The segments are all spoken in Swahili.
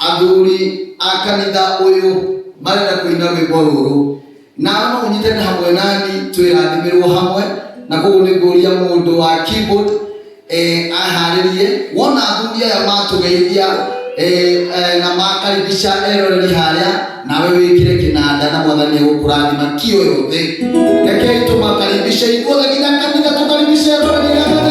athuri akanitha uyu marenda kuina rwimbo ruru na no unyitane hamwe nani twirathimirirwo hamwe na koguo niguria mundu wa keyboard aharirie wona athuri aya matugeithia na makaribisha eroreri haria nawe wikire kinanda na mwathani egukurathima kio yothe reke tumakaribishe igothe nginya kanitha tukaribishe eroreri haria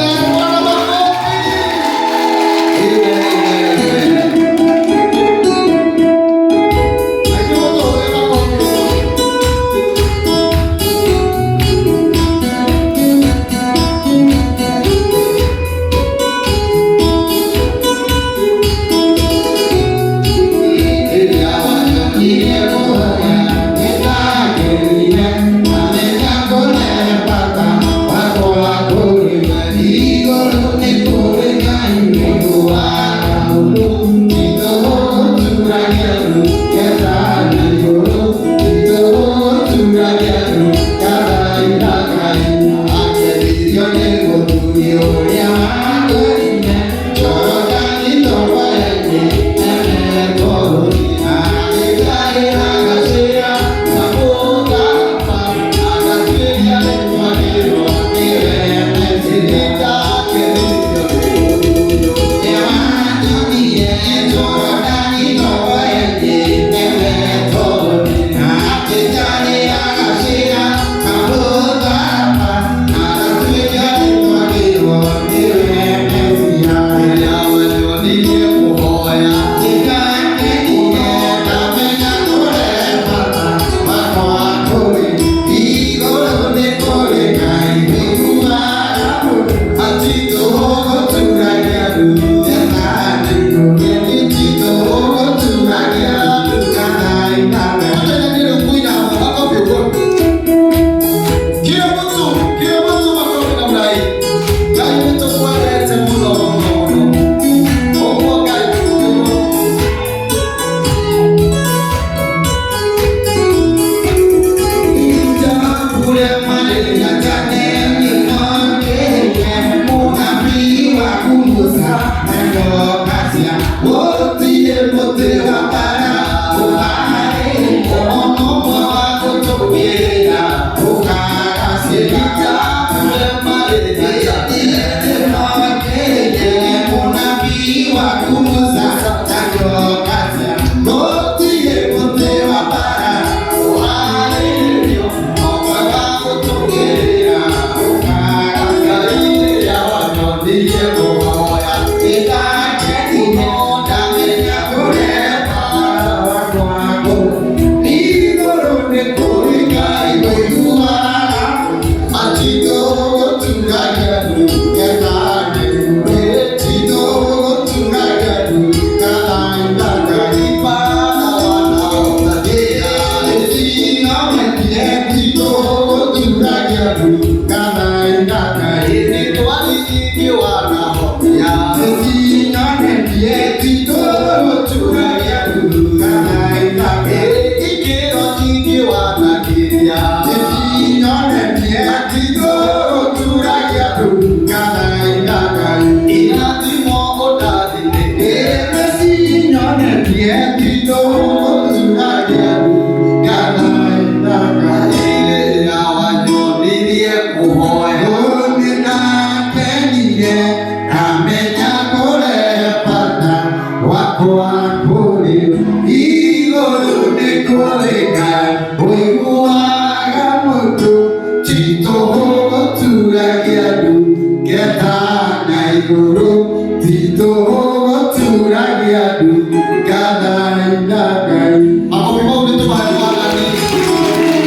Tito,